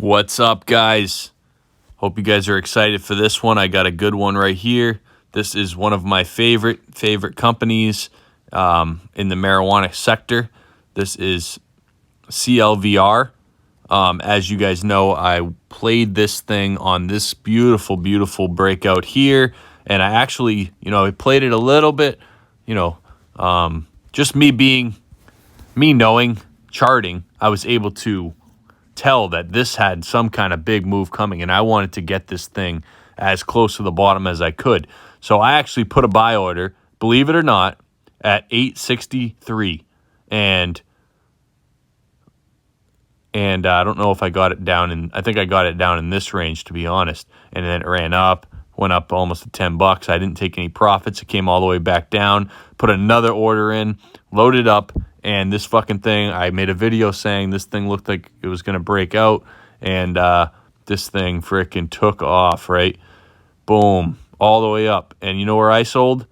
What's up, guys? Hope you guys are excited for this one. I got a good one right here. This is one of my favorite companies in the marijuana sector. This is CLVR. As you guys know, I played this thing on this beautiful breakout here, and I actually, I played it a little bit, just me knowing charting, I was able to tell that this had some kind of big move coming, and I wanted to get this thing as close to the bottom as I could. So I actually put a buy order, believe it or not, at 863, and I don't know if I got it down in, I think I got it down in this range, to be honest. And then it ran up, went up almost to $10. I didn't take any profits. It came all the way back down, put another order in, loaded up, and this fucking thing, I made a video saying this thing looked like it was going to break out, and this thing freaking took off, right? Boom, all the way up. And you know where I sold?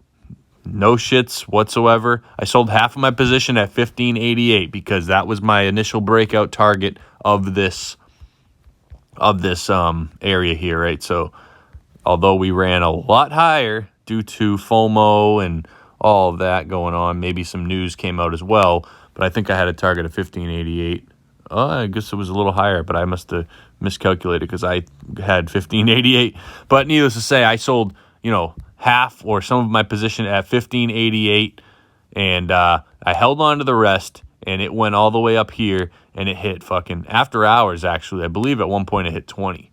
No shits whatsoever. I sold half of my position at 1588 because that was my initial breakout target of this area here, right? So although we ran a lot higher due to FOMO and all of that going on, maybe some news came out as well, but I think I had a target of 1588. I guess it was a little higher, but I must have miscalculated because I had 1588. But needless to say, I sold, half or some of my position at 1588, and I held on to the rest, and it went all the way up here, and it hit fucking after hours, actually. I believe at one point it hit 20,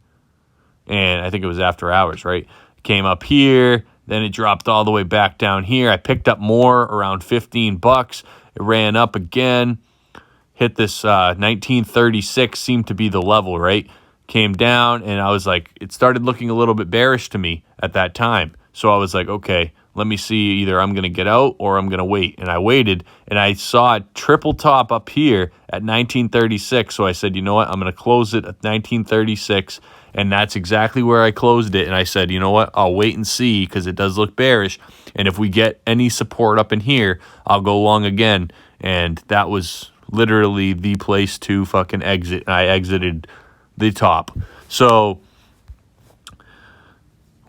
and I think it was after hours, right? It came up here, then it dropped all the way back down here. I picked up more around $15. It ran up again, hit this 1936, seemed to be the level, right? Came down, and I was like, it started looking a little bit bearish to me at that time. So I was like, okay, let me see, either I'm going to get out or I'm going to wait. And I waited, and I saw a triple top up here at 1936. So I said, you know what, I'm going to close it at 1936. And that's exactly where I closed it. And I said, you know what, I'll wait and see because it does look bearish. And if we get any support up in here, I'll go long again. And that was literally the place to fucking exit. And I exited the top. So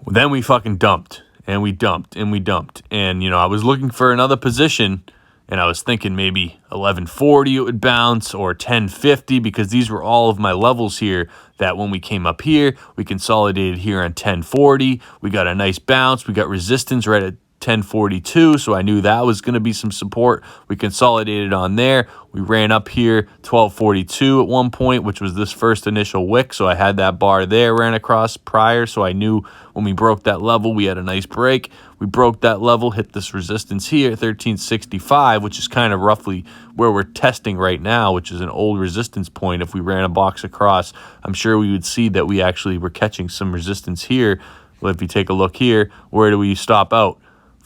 then we fucking dumped. And we dumped. And, I was looking for another position. And I was thinking maybe 1140 it would bounce or 1050 because these were all of my levels here that when we came up here, we consolidated here on 1040. We got a nice bounce. We got resistance right at 1042, so I knew that was going to be some support. We consolidated on there. We ran up here 1242 at one point, which was this first initial wick, so I had that bar there ran across prior, so I knew when we broke that level, we had a nice break. We broke that level, hit this resistance here at 1365, which is kind of roughly where we're testing right now, which is an old resistance point. If we ran a box across, I'm sure we would see that we actually were catching some resistance here. Well, if you take a look here, where do we stop out?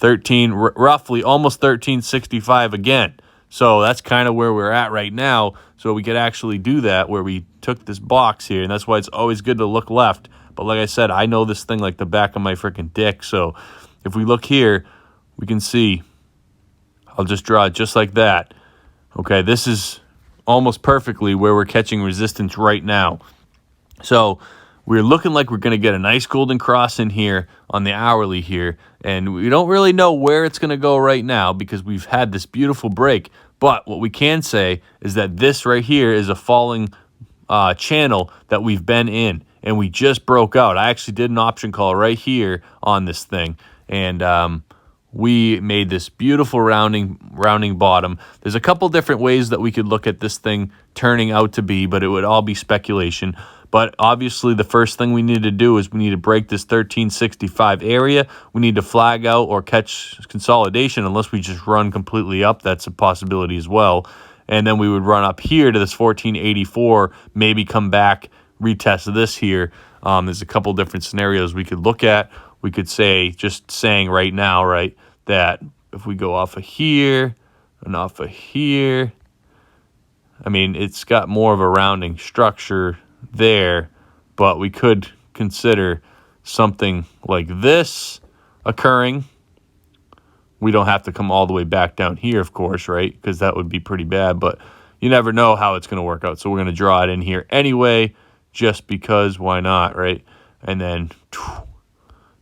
Roughly almost 1365 again. So that's kind of where we're at right now. So we could actually do that where we took this box here, and that's why it's always good to look left. But like I said, I know this thing like the back of my freaking dick. So if we look here, we can see, I'll just draw it just like that. Okay, this is almost perfectly where we're catching resistance right now. So we're looking like we're going to get a nice golden cross in here on the hourly here. And we don't really know where it's going to go right now because we've had this beautiful break. But what we can say is that this right here is a falling channel that we've been in. And we just broke out. I actually did an option call right here on this thing. And we made this beautiful rounding bottom. There's a couple different ways that we could look at this thing turning out to be, but it would all be speculation. But obviously the first thing we need to do is we need to break this 1365 area. We need to flag out or catch consolidation unless we just run completely up. That's a possibility as well. And then we would run up here to this 1484, maybe come back, retest this here. There's a couple different scenarios we could look at. We could say, just saying right now, right, that if we go off of here and off of here, I mean, it's got more of a rounding structure there, but we could consider something like this occurring. We don't have to come all the way back down here, of course, right? Because that would be pretty bad, but you never know how it's going to work out. So we're going to draw it in here anyway, just because, why not, right? And then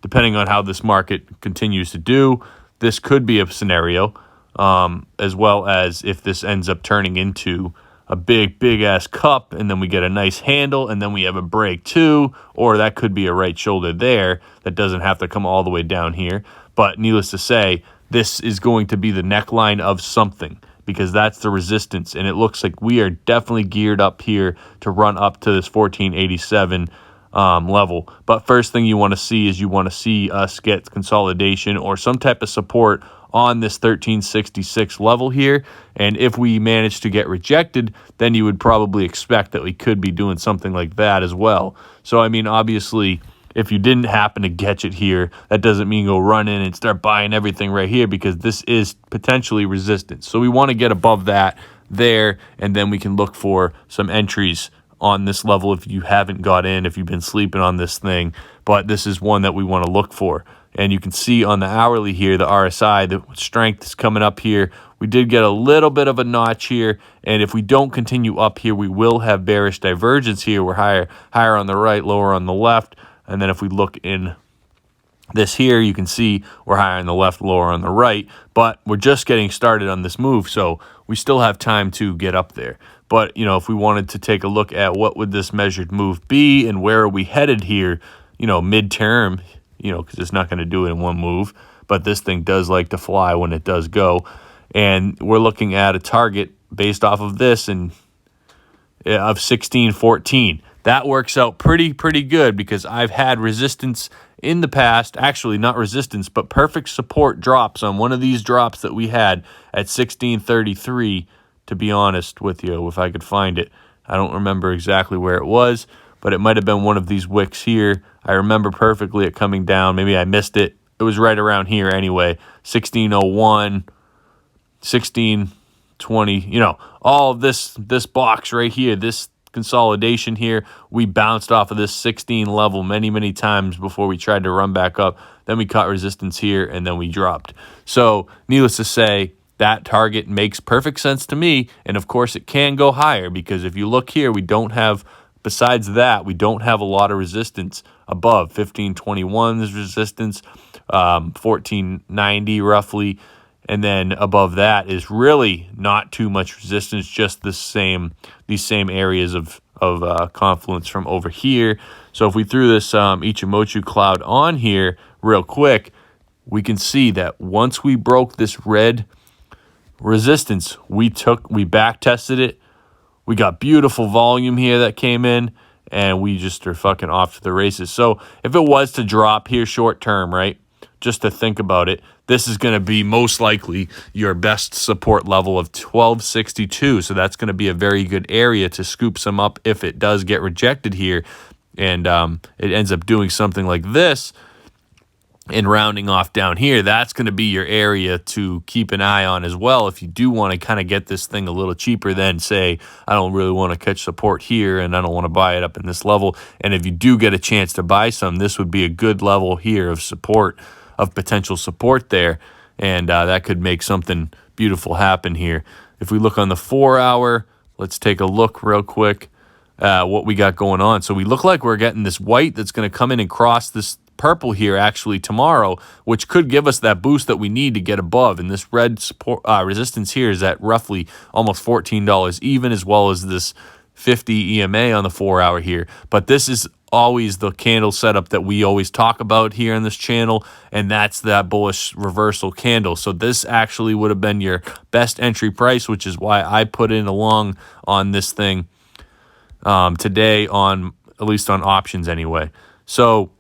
depending on how this market continues to do, this could be a scenario, as well as if this ends up turning into a big ass cup, and then we get a nice handle, and then we have a break too, or that could be a right shoulder there that doesn't have to come all the way down here. But needless to say, this is going to be the neckline of something, because that's the resistance, and it looks like we are definitely geared up here to run up to this 1487 level. But first thing you want to see is you want to see us get consolidation or some type of support on this 1366 level here. And if we manage to get rejected, then you would probably expect that we could be doing something like that as well. So, I mean, obviously, if you didn't happen to catch it here, that doesn't mean go run in and start buying everything right here, because this is potentially resistance. So we want to get above that there, and then we can look for some entries on this level if you haven't got in, if you've been sleeping on this thing. But this is one that we want to look for. And you can see on the hourly here, the RSI, the strength is coming up here. We did get a little bit of a notch here, and if we don't continue up here, we will have bearish divergence here. We're higher on the right, lower on the left. And then if we look in this here, you can see we're higher on the left, lower on the right, but we're just getting started on this move, so we still have time to get up there. But, you know, if we wanted to take a look at what would this measured move be and where are we headed here, you know, midterm, you know, because it's not going to do it in one move, but this thing does like to fly when it does go. And we're looking at a target based off of this and of 1614. That works out pretty good, because I've had resistance in the past, actually not resistance, but perfect support drops on one of these drops that we had at 1633, to be honest with you, if I could find it. I don't remember exactly where it was, but it might have been one of these wicks here. I remember perfectly it coming down. Maybe I missed it. It was right around here anyway, 1601, 1620, you know, all of this box right here, this consolidation here, we bounced off of this 16 level many times before we tried to run back up. Then we caught resistance here, and then we dropped. So needless to say, that target makes perfect sense to me, and of course it can go higher, because if you look here, we don't have, besides that, we don't have a lot of resistance above. 1521 is resistance, 1490 roughly, and then above that is really not too much resistance, just these same areas of confluence from over here. So if we threw this Ichimoku cloud on here real quick, we can see that once we broke this red resistance, we back tested it. We got beautiful volume here that came in, and we just are fucking off to the races. So if it was to drop here short term, right, just to think about it, this is going to be most likely your best support level of 1262. So that's going to be a very good area to scoop some up if it does get rejected here, and it ends up doing something like this and rounding off down here. That's going to be your area to keep an eye on as well if you do want to kind of get this thing a little cheaper than, say, I don't really want to catch support here and I don't want to buy it up in this level. And if you do get a chance to buy some, this would be a good level here of support, of potential support there, and that could make something beautiful happen here. If we look on the 4 hour, let's take a look real quick what we got going on. So we look like we're getting this white that's going to come in and cross this purple here actually tomorrow, which could give us that boost that we need to get above. And this red support resistance here is at roughly almost $14 even, as well as this 50 EMA on the 4 hour here. But this is always the candle setup that we always talk about here on this channel, and that's that bullish reversal candle. So this actually would have been your best entry price, which is why I put in along on this thing today, on at least on options anyway. So,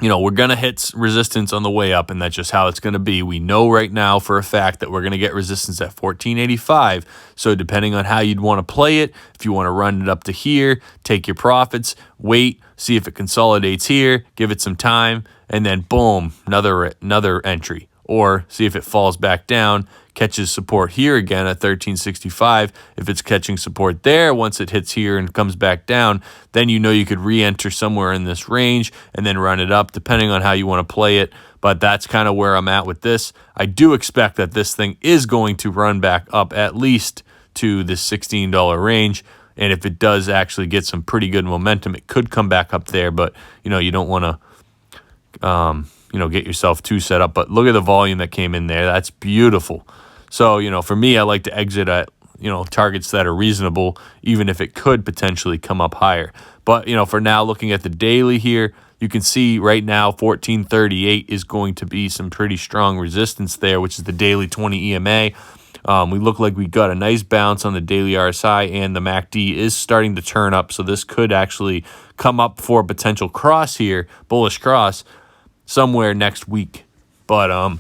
you know, we're going to hit resistance on the way up, and that's just how it's going to be. We know right now for a fact that we're going to get resistance at 1485. So depending on how you'd want to play it, if you want to run it up to here, take your profits, wait, see if it consolidates here, give it some time, and then boom, another entry. Or see if it falls back down, catches support here again at 1365. If it's catching support there, once it hits here and comes back down, then you know you could re-enter somewhere in this range and then run it up, depending on how you want to play it. But that's kind of where I'm at with this. I do expect that this thing is going to run back up at least to this $16 range. And if it does actually get some pretty good momentum, it could come back up there. But, you don't want to, get yourself too set up. But look at the volume that came in there. That's beautiful. So, for me, I like to exit at, targets that are reasonable, even if it could potentially come up higher. But, for now, looking at the daily here, you can see right now 1438 is going to be some pretty strong resistance there, which is the daily 20 EMA. We look like we got a nice bounce on the daily RSI, and the MACD is starting to turn up. So this could actually come up for a potential cross here, bullish cross, somewhere next week. But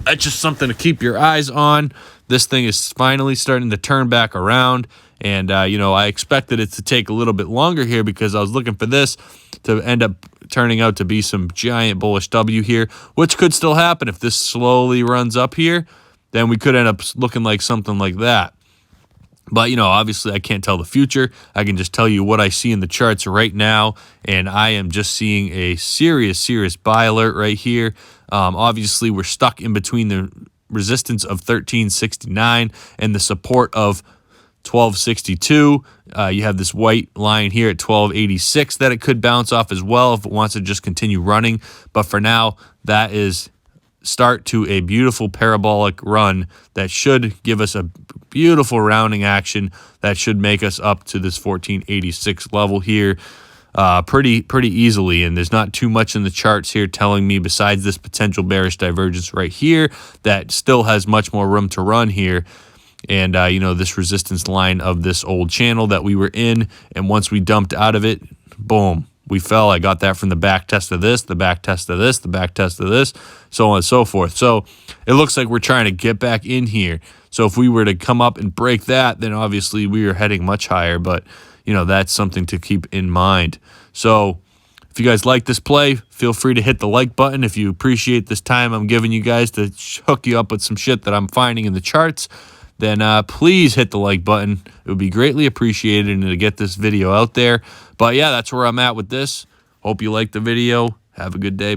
that's just something to keep your eyes on. This thing is finally starting to turn back around. And, I expected it to take a little bit longer here because I was looking for this to end up turning out to be some giant bullish W here, which could still happen if this slowly runs up here. Then we could end up looking like something like that. But, obviously I can't tell the future. I can just tell you what I see in the charts right now, and I am just seeing a serious buy alert right here. Obviously, we're stuck in between the resistance of 1369 and the support of 1262. You have this white line here at 1286 that it could bounce off as well if it wants to just continue running. But for now, that is start to a beautiful parabolic run that should give us a beautiful rounding action that should make us up to this 1486 level here pretty easily. And there's not too much in the charts here telling me, besides this potential bearish divergence right here, that still has much more room to run here. And, this resistance line of this old channel that we were in, and once we dumped out of it, boom, we fell. I got that from the back test of this, the back test of this, the back test of this, so on and so forth. So it looks like we're trying to get back in here. So if we were to come up and break that, then obviously we are heading much higher. But, that's something to keep in mind. So if you guys like this play, feel free to hit the like button. If you appreciate this time I'm giving you guys to hook you up with some shit that I'm finding in the charts, then please hit the like button. It would be greatly appreciated and to get this video out there. But yeah, that's where I'm at with this. Hope you liked the video. Have a good day.